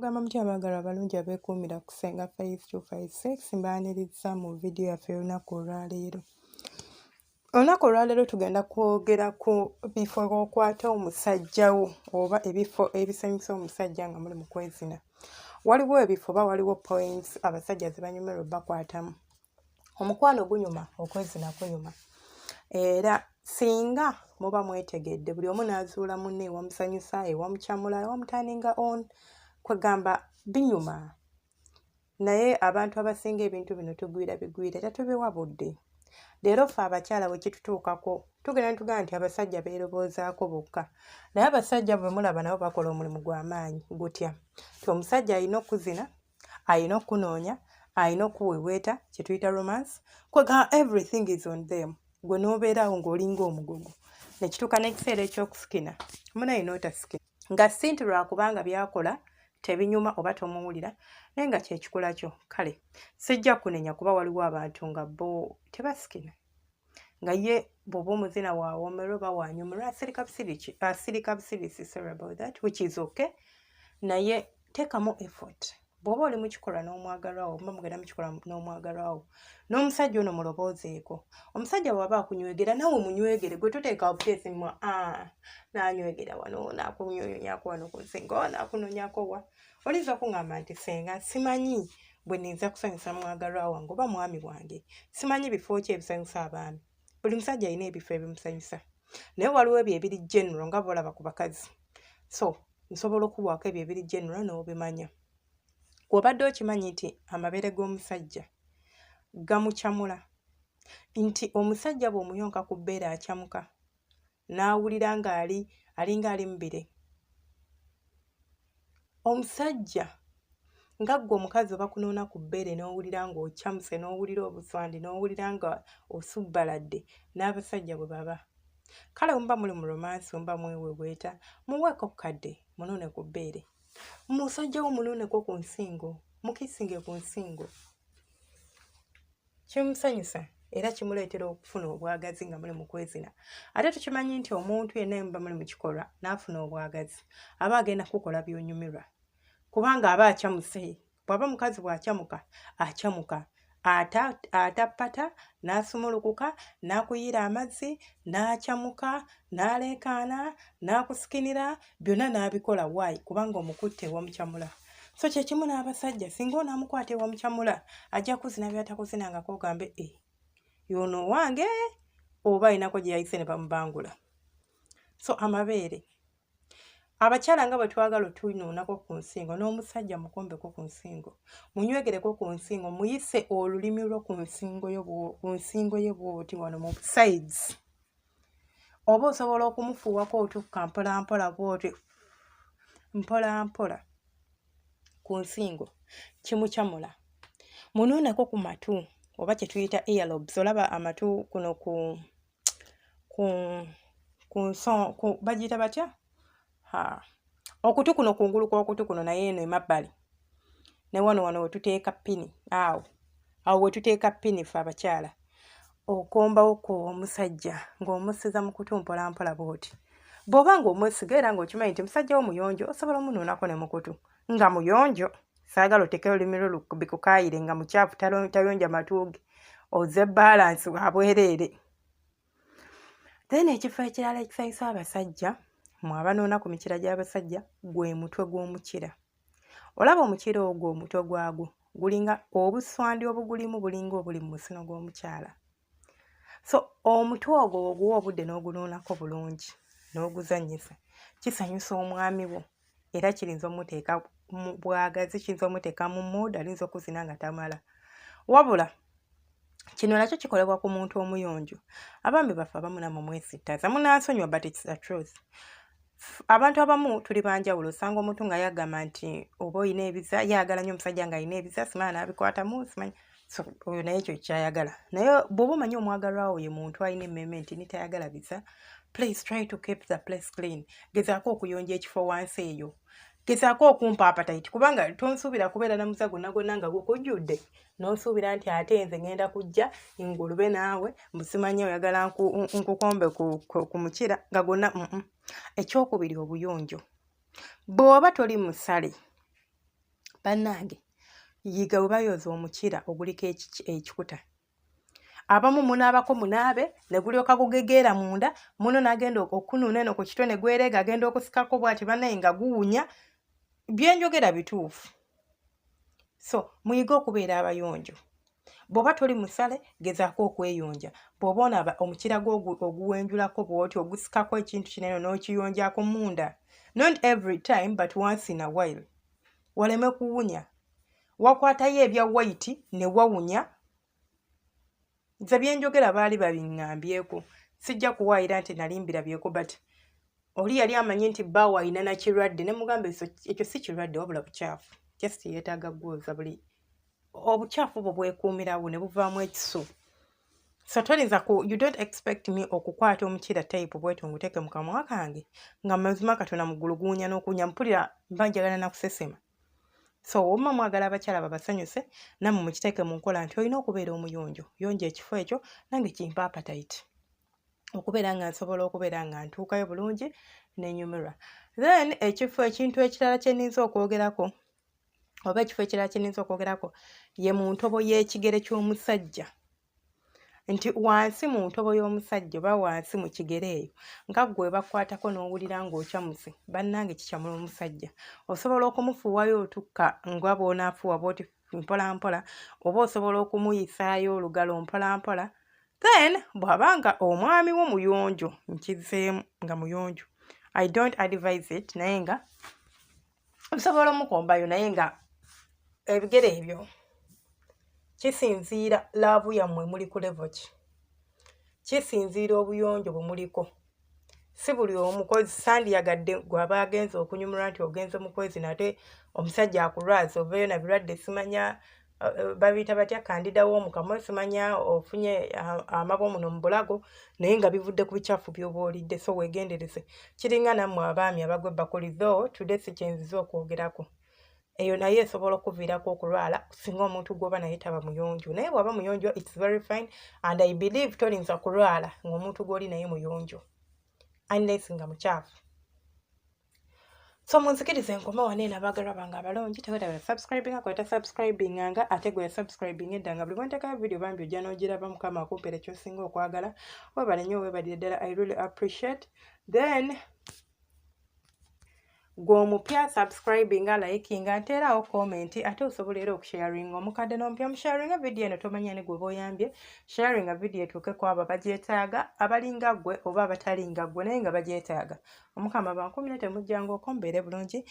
Mugamba mutya abaagala abalungi abeekuumira ku Senga 5256 mbaaniriza mu vidiyo yaffe olunaku olwaleero. Olunaku olwaleero tugenda kwogera ku bifo okwata omusajjawo oba ebifo ebisanyusa omusajja nga muli mu kwezina. Waliwo ebifo oba waliwo points abasajja ze banyumirwa bakwatamu. Omukwano gunyuma, okwezina kunyuma. Era singa muba mwetegedde buli omu n'azuula munne ewamusanyusa, ewamukyamula, ewamutaninga on, kwegamba binyuma. Naye abantu abasinga ebintu bino tugwira era tubiwabudde. Leero ffe abakyala bwe kitutuukako tugenda ntugamba nti abasajja beeroboozaako bokka. Naye abasajja bwe mulaba nabo bakola omulimu gw'amaanyi gutya. Ti omusajja alina okuzina, alina okunoonya, alina okuweweeta, kye tuyita romance, kwegamba everything is on them. Gwe n'obeeraawo ng'olinga omugogo. Ne kituuka n'ekiseera eky'okusikina, munaye n'otasikina. Nga si nti lwakubanga byakola tebinyuma oba tomuwulira, naye nga kyekikula kyo. Kale, sijja kunenya kuba waliwo abantu nga bo tebasikina. Nga ye bw'oba omuzina waawomerwa oba wanyumirwa asirika busirisi, sorry about that, which is okay. Naye teekamu effort. Bw'oba oli mu kikolwa n'omwagalwawo, oba mugenda mu kikolwa n'omwagalwawo, n'omusajja ono muloboozeeko. Omusajja bw'aba akunywegera naawe munywegere, gwe toteeka buteesi mmwa n'anywegera wano, n'akunyonyako wano ku nsinga, n'akunoonyako wa. Oyinza okuŋŋamba nti Senga simanyi bwe nninza kusanyusa mwagalwawo wange oba mwami wange. Simanyi bifo ki ebisanyusa abaami. Buli musajja alina ebifo ebimusanyusa. Naye waliwo ebyo ebiri general nga bw'olaba ku bakazi. So, nsobola okubaako ebyo ebiri general n'obimanya. Obadde okimanyi nti amabeere g'omusajja gamukyamula, nti omusajja bw'omuyonka ku bbeere akyamuka n'awulira alinga ali mu bire. Omusajja nga ggwe omukazi oba kunuuna ku bbeere n'owulira ng'okyamuse, n'owulira obuswandi, n'owulira nga osubbaladde, n'abasajja bwe baba. Kale muba muli mu romansi, muba mweweweeta, muweeko kadde munuune ku bbeere. Musajjawo munuuneko ku nsingo, mukisinge ku nsingo. Kimusanyusa era kimuleetera okufuna obwagazi nga muli mu kwezina. Ate tukimanyi nti omuntu yenna muba muli mu kikolwa n'afuna obwagazi aba agenda kukola by'onyumirwa. Kubanga aba akyamuse. Bw'aba mukazi bw'akyamuka, akyamuka. Atappata, n'asumulukuka, n'akuyira amazzi, n'akyamuka, n'aleekaana, n'akusikinira, byonna n'abikola waayi kubanga omukutte ewamukyamula. So kye kimu n'abasajja, singa onaamukwata ewamukyamula, ajja kuzina by'atakuzinangako ogambe y'ono wange, oba aynako gye yayise ne bamubangula. So amabeere. Abakyala nga bwe twagala otunuunako ku nsingo, n'omusajja mukombeko ku nsingo, munywegereko ku nsingo, muyise olulimi lwo ku nsingo ye bw'oti wano mu sides. Oba osobola okumufuuwako otukka mpolampola bw'oti, mpolampola ku nsingo, kimukyamula. Munuuneko ku matu, oba kye tuyita earlobes, olaba amatu kuno bagiyita batya? Okutu kuno kungulu kw'okutu kuno naye eno emabbali. Ne wano we tuteeka pini, awo we tuteeka pini ffe abakyala. Okombawo ku omusajja ng'omussiza mu kutu mpolampola bw'oti. Bw'oba ng'omwesiga era ng'okimanyi nti musajja wo muyonjo, osobola omunuunako ne mu kutu. Nga muyonjo, saagala oteeke olulimi lwo bikukaayire nga mukyafu tayonja matu ge. Ozze balance bwa bwereere. Then ekifo ekirala ekisanyusa abasajja, mw'abanuuna ku mikira gy'abasajja, gwe mutwe gw'omukira. Olaba omukira ogwo omutwe gwagwo gulinga obuswandi obugulimu bulinga obuli mu musino gw'omukyala. So omutwe ogwo oguwa obudde n'ogunuunako bulungi n'oguzannyisa, kisanyusa omwami wo era kirinza omuteeka mu bwagazi, kiyinza omuteeka mu mood, alinza okuzina nga tamala. Wabula kino nakyo kikolebwa ku muntu omuyonjo. Abaami baffe abamu namwe mwesittaza, munansonyiwa but it's the truth. Abantu abamu tuli banjawulo, osanga omuntu nga yagamba nti oba oyina ebiza, yagala nnyo omusajja nga alina ebiza, simanya n'abikwatamu, simanya. So oyo naye ekyo kyayagala. Naye bw'oba omanyi omwagalwawo ye muntu alina emmeme nti ni tayagala biza, please try to keep the place clean. Gezaako okuyonja ekifo wansi eyo. Gezaako okumpa appetite kubanga tonsuubira kubeera na muza gonna nga gukujjudde. N'osuubira nti ate nze ngenda kujja ngulube naawe, mbusimanyi oyagala nkukombe ku mukira nga gonna. Ekyokubiri obuyonjo. Bw'oba toli musale, bannange yiga bwe bayooza omukira oguliko ekikuta. Abamu munaabako munaabe ne gulyoka gugegeera munda, muno n'agenda okunuuna eno ku kitwe ne gwereega agenda okusikako bw'ati bannaye nga guwunya. Bye njogera bituufu. So muyige okubeera abayonjo. Bw'oba toli musale gezaako okweyonja. Bw'oba onaba omukira oguwenjulako bw'oti ogusikako ekintu kinene n'okiyonjako munda. Not every time but once in a while. Waleme kuwunya. Wakwatayo ebya white ne wawunya. Nze bye njogera baali babiŋŋambyeko. Sijja kuwaayira nti nali mbirabyeko but oli yali amanyi nti bbaawe alina na kirwadde ne mugamba ekyo si kirwadde wabula bukyafu. Just yeetaaga gwoza buli obukyafu bwo bwekuumirawo ne buvaamu ekisu. So tolinza you don't expect me okukwata omukira type bwetyo nguteeke mu kamwa kange nga mazima katona muggulu guwunya n'okuwunya mpulira mba njagala na kusesema. So womma mwagala abakyala babasanyuse nammwe mukiteeke mu nkola nti olina okubeera omuyonjo. Yonja ekifo ekyo nange kimpa appetite. Okubeera nga nsobola okubeera nga ntuukayo bulungi n'enyumirwa. Then ekintu ekirala kye nninza okwogerako oba ekifo ekirala kye nninza okwogerako ye mu ntobo y'ekigere ky'omusajja. Nti wansi mu ntobo y'omusajja oba wansi mu kigere eyo nga ggwe bakwatako n'owulira ng'okyamuse bannange kikyamula omusajja. Osobola okumufuuwayo otukka nga bw'onaafuuwa bw'oti mpola mpola oba osobola okumuyisaayo olugalo mpola mpola. Then bw'abanga omwami wo muyonjo nkizeemu nga muyonjo. I don't advise it naye nga osobola omukombayo naye nga ebigere ebyo kisinziira laavu yammwe muli ku level ki. Kisinziira obuyonjo bwe muliko. Si buli omukozi sandiyagadde gw'aba agenza okunyumulwa nti ogenze mukozi nate omusajja akulwaza oveeyo na birwadde simanya babiyita batya kandida w'omu kamwa simanya ofunye amabo muno mu bulago naye nga bivudde ku bikyafu by'oba olidde. So weegendereze. Kiringa nammwe abaami abagwa ebbakuli though today si kyenziza okwogerako. Eyo naye esobola okuviirako okulwala singa omuntu gw'oba naye taba muyonjo. Naye bw'aba muyonjo it's very fine and I believe tolinza kulwala ng'omuntu gw'oli naye muyonjo. Unless nga mukyafu. So munzikirize nkoma wane n'abaagalwa bange abalungi teweetaaga subscribing kweta subscribing nga ate gwe subscribing edda nga buli bwentekayo video bambi ojja n'ogiraba mukama akumpeera ky'osinga okwagala. Weebale nnyo weebalire ddala. I really appreciate. Then gw'omupya subscribing liking nteerawo comment ate osobola era okusharinga omukadde n'omupya musharinga video eno tomanya ne gwe boyambye. Sharinga video etuukeko abo abagyetaaga abalinga ggwe oba abatalinga ggwe naye nga bagyetaaga. Omukama bankumire temujjanga okombeere bulungi.